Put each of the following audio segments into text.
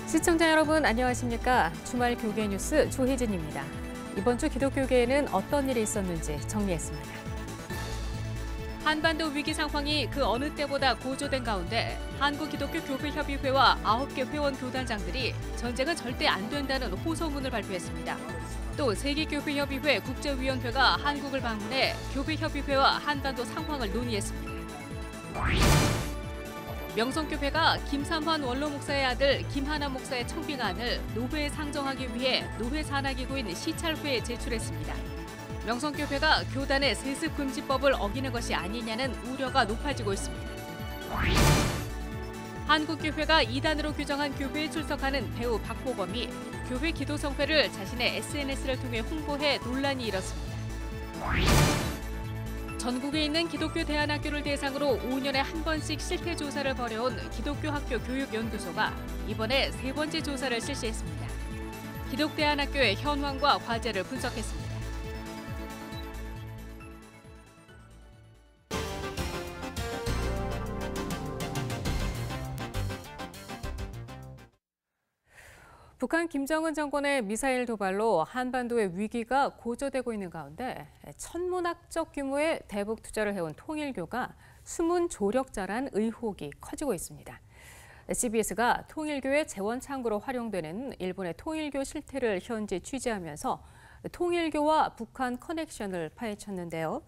시청자 여러분 안녕하십니까? 주말 교계 뉴스 조혜진입니다. 이번 주 기독교계에는 어떤 일이 있었는지 정리했습니다. 한반도 위기 상황이 그 어느 때보다 고조된 가운데 한국기독교교회협의회와 9개 회원 교단장들이 전쟁은 절대 안 된다는 호소문을 발표했습니다. 또 세계교회협의회 국제위원회가 한국을 방문해 교회협의회와 한반도 상황을 논의했습니다. 명성교회가 김삼환 원로 목사의 아들 김하나 목사의 청빙안을 노회에 상정하기 위해 노회 산하기구인 시찰회에 제출했습니다. 명성교회가 교단의 세습금지법을 어기는 것이 아니냐는 우려가 높아지고 있습니다. 한국교회가 이단으로 규정한 교회에 출석하는 배우 박보검이 교회 기도성회를 자신의 SNS를 통해 홍보해 논란이 일었습니다. 전국에 있는 기독교 대안학교를 대상으로 5년에 한 번씩 실태 조사를 벌여온 기독교 학교 교육연구소가 이번에 3번째 조사를 실시했습니다. 기독대안학교의 현황과 과제를 분석했습니다. 북한 김정은 정권의 미사일 도발로 한반도의 위기가 고조되고 있는 가운데 천문학적 규모의 대북 투자를 해온 통일교가 숨은 조력자란 의혹이 커지고 있습니다. CBS가 통일교의 재원 창구로 활용되는 일본의 통일교 실태를 현지 취재하면서 통일교와 북한 커넥션을 파헤쳤는데요.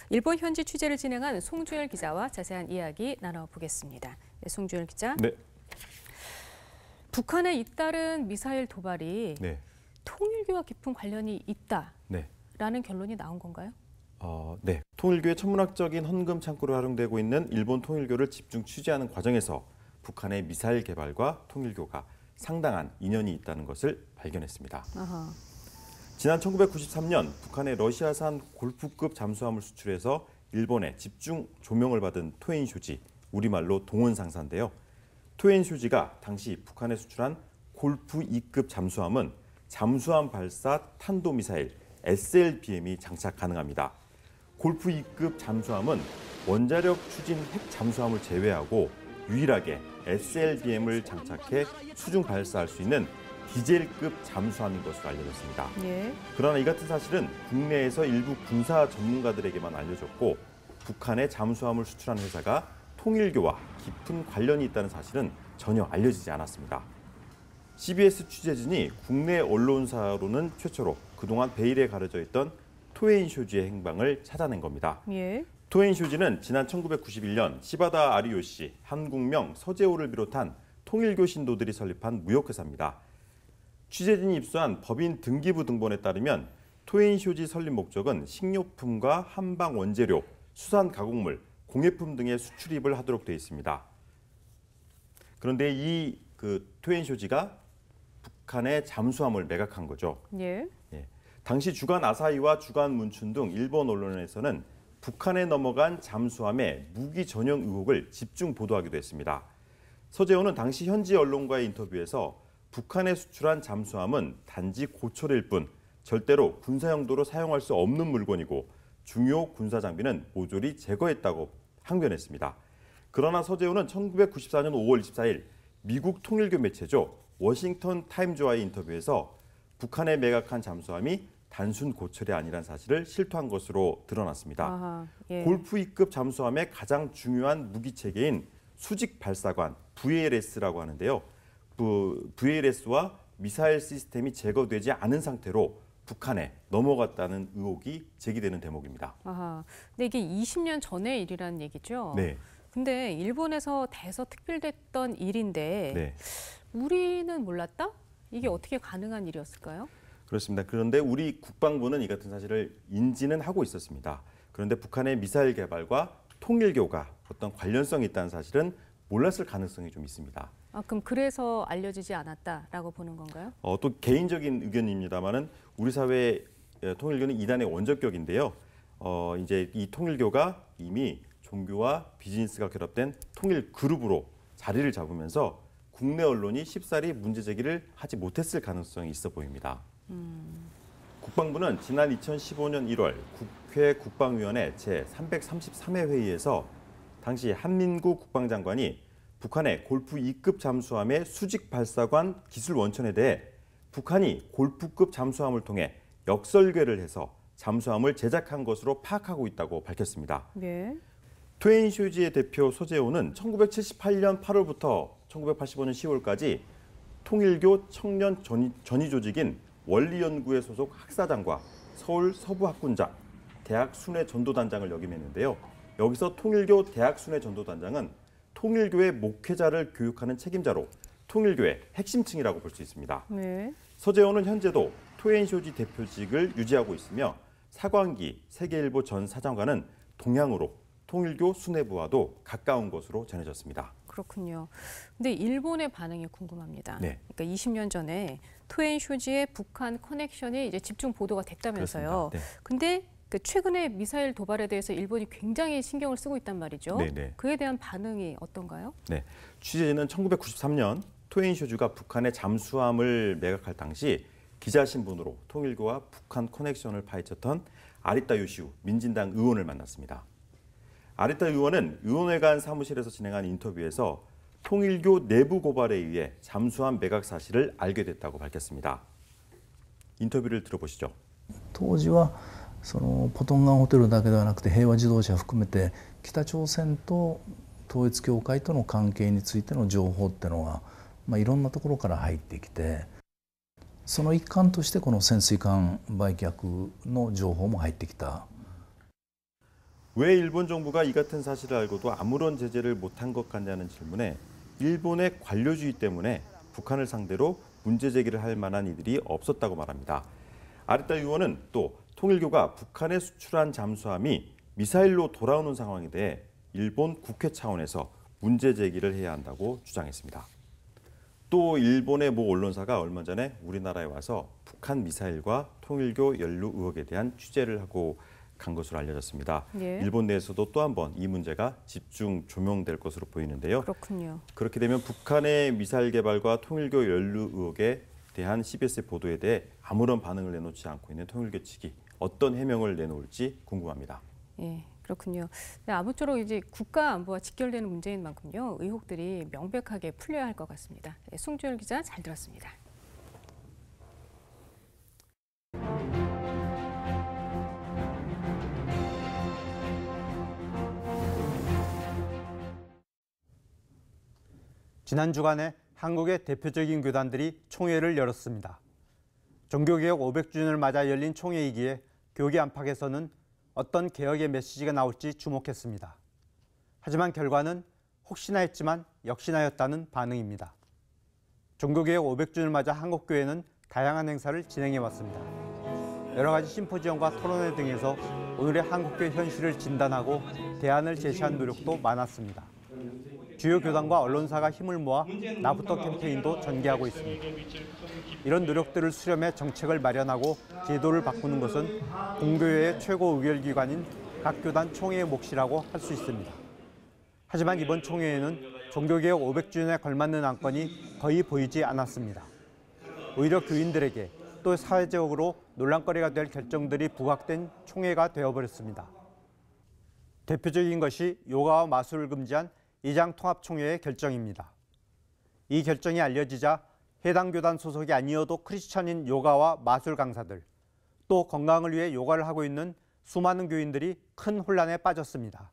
일본 현지 취재를 진행한 송주열 기자와 자세한 이야기 나눠보겠습니다. 송주열 기자. 네. 북한의 잇따른 미사일 도발이 네. 통일교와 깊은 관련이 있다라는 결론이 나온 건가요? 네. 통일교의 천문학적인 헌금 창구로 활용되고 있는 일본 통일교를 집중 취재하는 과정에서 북한의 미사일 개발과 통일교가 상당한 인연이 있다는 것을 발견했습니다. 아하. 지난 1993년 북한의 러시아산 골프급 잠수함을 수출해서 일본에 집중 조명을 받은 토엔쇼지, 우리말로 동원상사인데요. 토엔쇼지가 당시 북한에 수출한 골프 2급 잠수함은 잠수함 발사 탄도미사일 SLBM이 장착 가능합니다. 골프 2급 잠수함은 원자력 추진 핵 잠수함을 제외하고 유일하게 SLBM을 장착해 수중 발사할 수 있는 디젤급 잠수함인 것으로 알려졌습니다. 예. 그러나 이 같은 사실은 국내에서 일부 군사 전문가들에게만 알려졌고 북한에 잠수함을 수출한 회사가 통일교와 깊은 관련이 있다는 사실은 전혀 알려지지 않았습니다. CBS 취재진이 국내 언론사로는 최초로 그동안 베일에 가려져 있던 토엔쇼지의 행방을 찾아낸 겁니다. 예. 토엔쇼지는 지난 1991년 시바다 아리요시, 한국명, 서재호를 비롯한 통일교 신도들이 설립한 무역회사입니다. 취재진이 입수한 법인 등기부 등본에 따르면 토엔쇼지 설립 목적은 식료품과 한방 원재료, 수산 가공물, 공예품 등의 수출입을 하도록 되어 있습니다. 그런데 이 토엔쇼지가 북한의 잠수함을 매각한 거죠. 예. 당시 주간 아사히와 주간 문춘 등 일본 언론에서는 북한에 넘어간 잠수함의 무기 전용 의혹을 집중 보도하기도 했습니다. 서재호는 당시 현지 언론과의 인터뷰에서 북한에 수출한 잠수함은 단지 고철일 뿐 절대로 군사 용도로 사용할 수 없는 물건이고 중요 군사 장비는 모조리 제거했다고 항변했습니다. 그러나 서재호는 1994년 5월 24일 미국 통일교 매체죠. 워싱턴 타임즈와의 인터뷰에서 북한에 매각한 잠수함이 단순 고철이 아니란 사실을 실토한 것으로 드러났습니다. 아하, 예. 골프 2급 잠수함의 가장 중요한 무기 체계인 수직 발사관 VLS라고 하는데요. VLS와 미사일 시스템이 제거되지 않은 상태로 북한에 넘어갔다는 의혹이 제기되는 대목입니다. 아하. 근데 이게 20년 전의 일이라는 얘기죠? 네. 근데 일본에서 대서특필됐던 일인데 네. 우리는 몰랐다? 이게 어떻게 가능한 일이었을까요? 그렇습니다. 그런데 우리 국방부는 이 같은 사실을 인지는 하고 있었습니다. 그런데 북한의 미사일 개발과 통일교가 어떤 관련성이 있다는 사실은 몰랐을 가능성이 좀 있습니다. 그럼 그래서 알려지지 않았다라고 보는 건가요? 또 개인적인 의견입니다만은 우리 사회의 통일교는 이단의 원조격인데요. 이제 이 통일교가 이미 종교와 비즈니스가 결합된 통일 그룹으로 자리를 잡으면서 국내 언론이 쉽사리 문제 제기를 하지 못했을 가능성이 있어 보입니다. 국방부는 지난 2015년 1월 국회 국방위원회 제333회 회의에서 당시 한민구 국방장관이 북한의 골프 2급 잠수함의 수직 발사관 기술 원천에 대해 북한이 골프급 잠수함을 통해 역설계를 해서 잠수함을 제작한 것으로 파악하고 있다고 밝혔습니다. 네. 트웨인쇼지의 대표 소재호는 1978년 8월부터 1985년 10월까지 통일교 청년 전위 조직인 원리연구회 소속 학사장과 서울 서부학군장, 대학 순회 전도단장을 역임했는데요. 여기서 통일교 대학 순회 전도단장은 통일교의 목회자를 교육하는 책임자로 통일교의 핵심층이라고 볼 수 있습니다. 네. 서재호는 현재도 트웨인쇼지 대표직을 유지하고 있으며 사광기 세계일보 전 사장과는 동양으로 통일교 수뇌부와도 가까운 것으로 전해졌습니다. 그렇군요. 근데 일본의 반응이 궁금합니다. 네. 그러니까 20년 전에 트웨인쇼지의 북한 커넥션이 이제 집중 보도가 됐다면서요. 네. 근데 그 최근에 미사일 도발에 대해서 일본이 굉장히 신경을 쓰고 있단 말이죠. 네. 그에 대한 반응이 어떤가요? 네. 취재진은 1993년 트웨인쇼지가 북한의 잠수함을 매각할 당시 기자 신분으로 통일교와 북한 커넥션을 파헤쳤던 아리타 요시우 민진당 의원을 만났습니다. 아리타 의원은 의원회관 사무실에서 진행한 인터뷰에서 통일교 내부 고발에 의해 잠수함 매각 사실을 알게 됐다고 밝혔습니다. 인터뷰를 들어보시죠. 当時はそのポトンガンホテルだけではなくて平和自動車含めて北朝鮮と統一教会との関係についての情報っていうのが、いろんなところから入ってきて、その一環としてこの潜水艦売却の情報も入ってきた。 왜 일본 정부가 이 같은 사실을 알고도 아무런 제재를 못한 것 같냐는 질문에 일본의 관료주의 때문에 북한을 상대로 문제 제기를 할 만한 이들이 없었다고 말합니다. 아리타 의원은 또 통일교가 북한에 수출한 잠수함이 미사일로 돌아오는 상황에 대해 일본 국회 차원에서 문제 제기를 해야 한다고 주장했습니다. 또 일본의 모 언론사가 얼마 전에 우리나라에 와서 북한 미사일과 통일교 연루 의혹에 대한 취재를 하고 간 것으로 알려졌습니다. 예. 일본 내에서도 또 한 번 이 문제가 집중 조명될 것으로 보이는데요. 그렇군요. 그렇게 되면 북한의 미사일 개발과 통일교 연루 의혹에 대한 CBS의 보도에 대해 아무런 반응을 내놓지 않고 있는 통일교 측이 어떤 해명을 내놓을지 궁금합니다. 예, 그렇군요. 네, 아무쪼록 이제 국가 안보와 직결되는 문제인 만큼요, 의혹들이 명백하게 풀려야 할 것 같습니다. 네, 송주열 기자 잘 들었습니다. 지난 주간에 한국의 대표적인 교단들이 총회를 열었습니다. 종교개혁 500주년을 맞아 열린 총회이기에 교계 안팎에서는 어떤 개혁의 메시지가 나올지 주목했습니다. 하지만 결과는 혹시나 했지만 역시나였다는 반응입니다. 종교개혁 500주년을 맞아 한국교회는 다양한 행사를 진행해왔습니다. 여러 가지 심포지엄과 토론회 등에서 오늘의 한국교회 현실을 진단하고 대안을 제시한 노력도 많았습니다. 주요 교단과 언론사가 힘을 모아 나부터 캠페인도 전개하고 있습니다. 이런 노력들을 수렴해 정책을 마련하고 제도를 바꾸는 것은 공교회의 최고 의결기관인 각 교단 총회의 몫이라고 할 수 있습니다. 하지만 이번 총회에는 종교개혁 500주년에 걸맞는 안건이 거의 보이지 않았습니다. 오히려 교인들에게 또 사회적으로 논란거리가 될 결정들이 부각된 총회가 되어버렸습니다. 대표적인 것이 요가와 마술을 금지한 이장통합총회의 결정입니다. 이 결정이 알려지자 해당 교단 소속이 아니어도 크리스천인 요가와 마술 강사들, 또 건강을 위해 요가를 하고 있는 수많은 교인들이 큰 혼란에 빠졌습니다.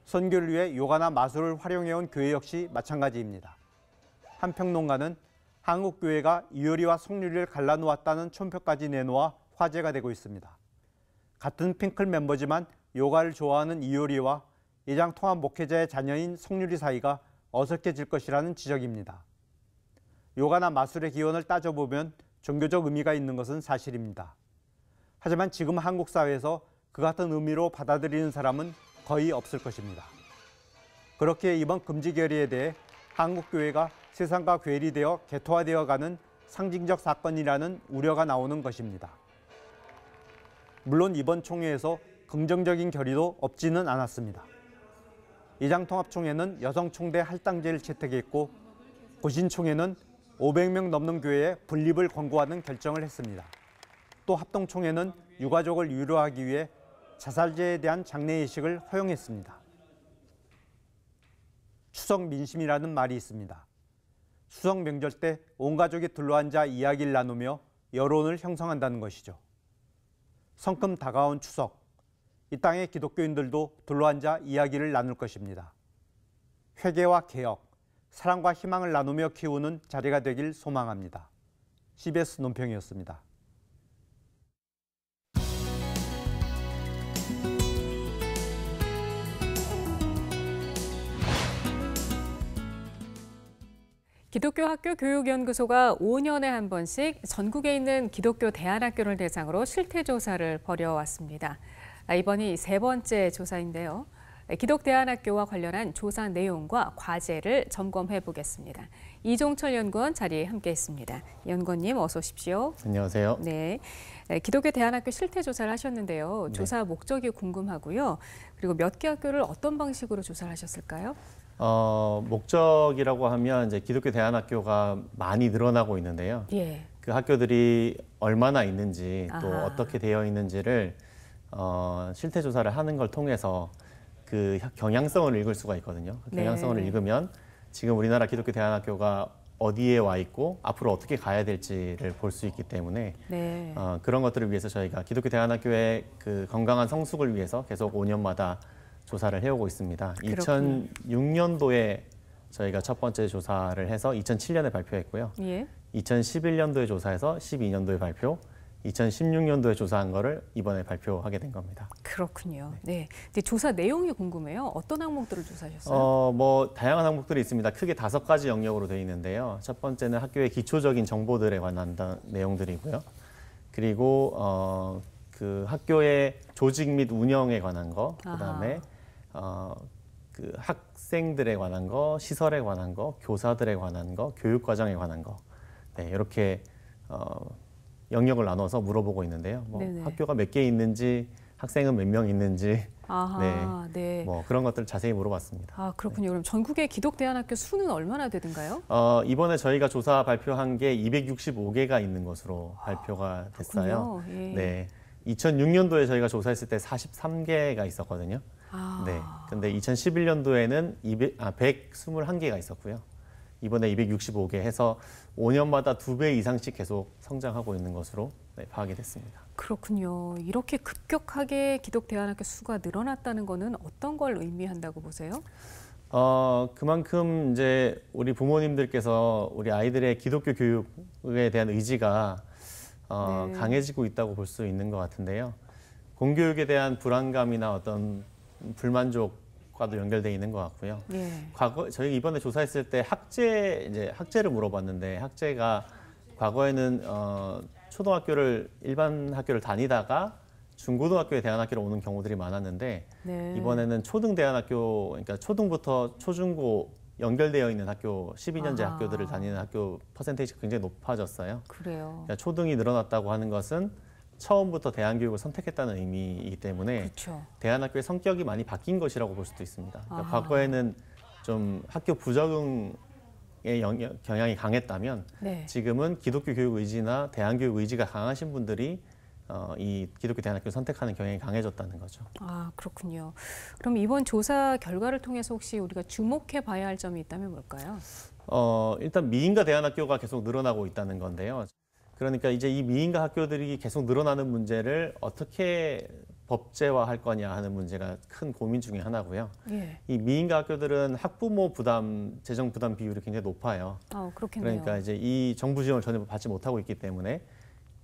선교를 위해 요가나 마술을 활용해온 교회 역시 마찬가지입니다. 한 평론가는 한국교회가 이효리와 성률이를 갈라놓았다는 촌표까지 내놓아 화제가 되고 있습니다. 같은 핑클 멤버지만 요가를 좋아하는 이효리와 이장통합 목회자의 자녀인 성률이 사이가 어색해질 것이라는 지적입니다. 요가나 마술의 기원을 따져보면 종교적 의미가 있는 것은 사실입니다. 하지만 지금 한국 사회에서 그 같은 의미로 받아들이는 사람은 거의 없을 것입니다. 그렇기에 이번 금지 결의에 대해 한국교회가 세상과 괴리되어 개토화되어가는 상징적 사건이라는 우려가 나오는 것입니다. 물론 이번 총회에서 긍정적인 결의도 없지는 않았습니다. 이장통합총회는 여성총대 할당제를 채택했고 고신총회는 500명 넘는 교회에 분립을 권고하는 결정을 했습니다. 또 합동총회는 유가족을 유로하기 위해 자살제에 대한 장례의식을 허용했습니다. 추석 민심이라는 말이 있습니다. 추석 명절 때 온 가족이 둘러앉아 이야기를 나누며 여론을 형성한다는 것이죠. 성큼 다가온 추석, 이 땅의 기독교인들도 둘러앉아 이야기를 나눌 것입니다. 회개와 개혁, 사랑과 희망을 나누며 키우는 자리가 되길 소망합니다. CBS 논평이었습니다. 기독교 학교 교육연구소가 5년에 한 번씩 전국에 있는 기독교 대안학교를 대상으로 실태조사를 벌여왔습니다. 이번이 세 번째 조사인데요. 기독대안학교와 관련한 조사 내용과 과제를 점검해 보겠습니다. 이종철 연구원 자리에 함께했습니다. 연구원님 어서 오십시오. 안녕하세요. 네, 기독교 대안학교 실태조사를 하셨는데요. 조사 목적이 궁금하고요. 그리고 몇 개 학교를 어떤 방식으로 조사를 하셨을까요? 목적이라고 하면 이제 기독교 대안학교가 많이 늘어나고 있는데요. 예. 그 학교들이 얼마나 있는지 또 아하. 어떻게 되어 있는지를 실태 조사를 하는 걸 통해서 그 경향성을 읽을 수가 있거든요. 그 경향성을 네. 읽으면 지금 우리나라 기독교 대안학교가 어디에 와 있고 앞으로 어떻게 가야 될지를 볼 수 있기 때문에 네. 그런 것들을 위해서 저희가 기독교 대안학교의 그 건강한 성숙을 위해서 계속 5년마다 조사를 해오고 있습니다. 그렇군요. 2006년도에 저희가 첫 번째 조사를 해서 2007년에 발표했고요. 예. 2011년도에 조사해서 12년도에 발표, 2016년도에 조사한 거를 이번에 발표하게 된 겁니다. 그렇군요. 네. 근데 조사 내용이 궁금해요. 어떤 항목들을 조사하셨어요? 뭐 다양한 항목들이 있습니다. 크게 5가지 영역으로 되어 있는데요. 첫 번째는 학교의 기초적인 정보들에 관한 내용들이고요. 그리고 그 학교의 조직 및 운영에 관한 거, 그다음에 그 학생들에 관한 거, 시설에 관한 거, 교사들에 관한 거, 교육 과정에 관한 거, 네, 이렇게 영역을 나눠서 물어보고 있는데요. 뭐 학교가 몇 개 있는지, 학생은 몇 명 있는지, 아하, 네. 뭐 그런 것들 자세히 물어봤습니다. 아, 그렇군요. 그럼 전국의 기독대안학교 수는 얼마나 되든가요? 이번에 저희가 조사 발표한 게 265개가 있는 것으로 발표가 됐어요. 그렇군요. 예. 네. 2006년도에 저희가 조사했을 때 43개가 있었거든요. 네. 근데 2011년도에는 121개가 있었고요. 이번에 265개 해서 5년마다 2배 이상씩 계속 성장하고 있는 것으로 파악이 됐습니다. 그렇군요. 이렇게 급격하게 기독대안학교 수가 늘어났다는 거는 어떤 걸 의미한다고 보세요? 그만큼 이제 우리 부모님들께서 우리 아이들의 기독교 교육에 대한 의지가 네. 강해지고 있다고 볼 수 있는 것 같은데요. 공교육에 대한 불안감이나 어떤 불만족과도 연결돼 있는 것 같고요. 예. 저희 이번에 조사했을 때 학제를 물어봤는데 학제가 과거에는 초등학교를 일반 학교를 다니다가 중고등학교에 대안학교로 오는 경우들이 많았는데 네. 이번에는 초등대안학교, 그러니까 초등부터 초중고 연결되어 있는 학교, 12년제 아하. 학교들을 다니는 학교 퍼센테이지가 굉장히 높아졌어요. 그래요. 그러니까 초등이 늘어났다고 하는 것은 처음부터 대안교육을 선택했다는 의미이기 때문에 그렇죠. 대안학교의 성격이 많이 바뀐 것이라고 볼 수도 있습니다. 그러니까 아하. 과거에는 좀 학교 부적응의 경향이 강했다면 네. 지금은 기독교 교육 의지나 대안교육 의지가 강하신 분들이 이 기독교 대안학교를 선택하는 경향이 강해졌다는 거죠. 아, 그렇군요. 그럼 이번 조사 결과를 통해서 혹시 우리가 주목해 봐야 할 점이 있다면 뭘까요? 일단 미인가 대안학교가 계속 늘어나고 있다는 건데요. 그러니까 이제 이 미인가 학교들이 계속 늘어나는 문제를 어떻게 법제화할 거냐 하는 문제가 큰 고민 중에 하나고요. 예. 이 미인가 학교들은 학부모 부담, 재정 부담 비율이 굉장히 높아요. 아, 그렇겠네요. 그러니까 이제 이 정부 지원을 전혀 받지 못하고 있기 때문에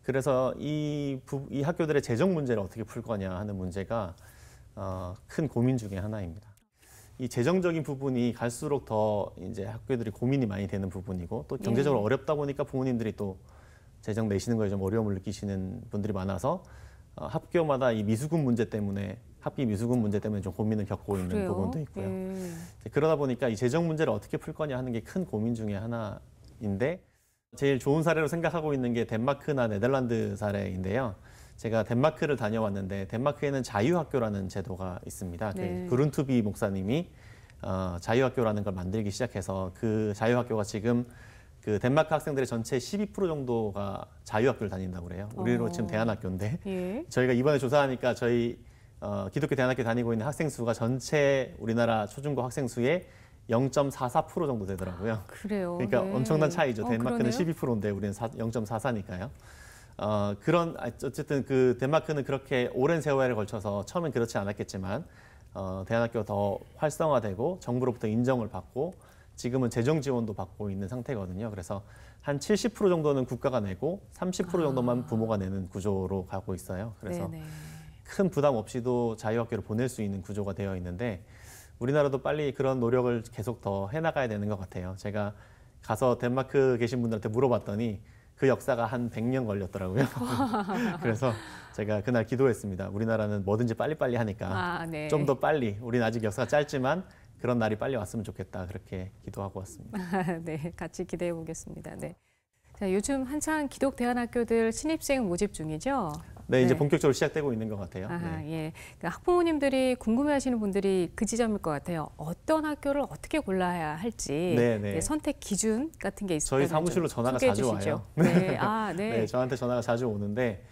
그래서 이 학교들의 재정 문제를 어떻게 풀 거냐 하는 문제가 큰 고민 중에 하나입니다. 이 재정적인 부분이 갈수록 더 이제 학교들이 고민이 많이 되는 부분이고 또 경제적으로 어렵다 보니까 부모님들이 또 재정 내시는 거에 좀 어려움을 느끼시는 분들이 많아서 학교마다 이 미수금 문제 때문에 학비 미수금 문제 때문에 좀 고민을 겪고 있는 그래요? 부분도 있고요. 예. 그러다 보니까 이 재정 문제를 어떻게 풀 거냐 하는 게 큰 고민 중에 하나인데 제일 좋은 사례로 생각하고 있는 게 덴마크나 네덜란드 사례인데요. 제가 덴마크를 다녀왔는데 덴마크에는 자유학교라는 제도가 있습니다. 네. 그룬투비 목사님이 자유학교라는 걸 만들기 시작해서 그 자유학교가 지금 그 덴마크 학생들의 전체 12% 정도가 자유학교를 다닌다고 그래요. 우리로 지금 대안학교인데 예. 저희가 이번에 조사하니까 저희 기독교 대안학교 다니고 있는 학생 수가 전체 우리나라 초중고 학생 수의 0.44% 정도 되더라고요. 그래요. 그러니까 네. 엄청난 차이죠. 덴마크는 그러네요. 12%인데 우리는 0.44니까요. 어쨌든 그 덴마크는 그렇게 오랜 세월에 걸쳐서 처음엔 그렇지 않았겠지만 대안학교가 더 활성화되고 정부로부터 인정을 받고 지금은 재정 지원도 받고 있는 상태거든요. 그래서 한 70% 정도는 국가가 내고 30% 정도만 부모가 내는 구조로 가고 있어요. 그래서 네네. 큰 부담 없이도 자유학교를 보낼 수 있는 구조가 되어 있는데 우리나라도 빨리 그런 노력을 계속 더 해나가야 되는 것 같아요. 제가 가서 덴마크 계신 분들한테 물어봤더니 그 역사가 한 100년 걸렸더라고요. 그래서 제가 그날 기도했습니다. 우리나라는 뭐든지 빨리빨리 하니까 네. 좀 더 빨리, 우리는 아직 역사가 짧지만 그런 날이 빨리 왔으면 좋겠다. 그렇게 기도하고 왔습니다. 네, 같이 기대해 보겠습니다. 네. 자, 요즘 한창 기독 대안학교들 신입생 모집 중이죠? 네, 이제 네. 본격적으로 시작되고 있는 것 같아요. 아하, 네. 예. 그러니까 학부모님들이 궁금해하시는 분들이 그 지점일 것 같아요. 어떤 학교를 어떻게 골라야 할지 네, 네. 선택 기준 같은 게 있을까요? 저희 사무실로 전화가 자주 와요. 네, 네. 네, 저한테 전화가 자주 오는데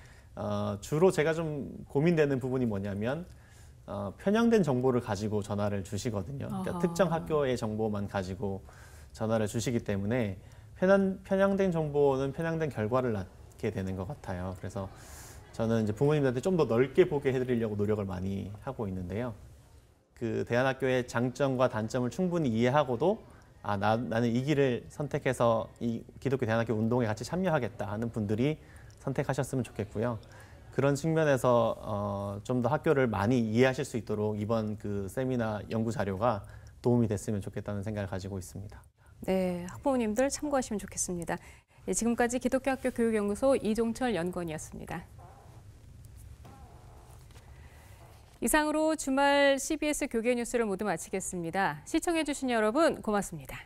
주로 제가 좀 고민되는 부분이 뭐냐면 편향된 정보를 가지고 전화를 주시거든요. 그러니까 아하. 특정 학교의 정보만 가지고 전화를 주시기 때문에 편향된 정보는 편향된 결과를 낳게 되는 것 같아요. 그래서 저는 이제 부모님들한테 좀 더 넓게 보게 해드리려고 노력을 많이 하고 있는데요. 그 대안학교의 장점과 단점을 충분히 이해하고도 나는 이 길을 선택해서 이 기독교 대안학교 운동에 같이 참여하겠다 하는 분들이 선택하셨으면 좋겠고요. 그런 측면에서 좀 더 학교를 많이 이해하실 수 있도록 이번 그 세미나 연구 자료가 도움이 됐으면 좋겠다는 생각을 가지고 있습니다. 네, 학부모님들 참고하시면 좋겠습니다. 예, 지금까지 기독교학교 교육연구소 이종철 연구원이었습니다. 이상으로 주말 CBS 교계 뉴스를 모두 마치겠습니다. 시청해주신 여러분 고맙습니다.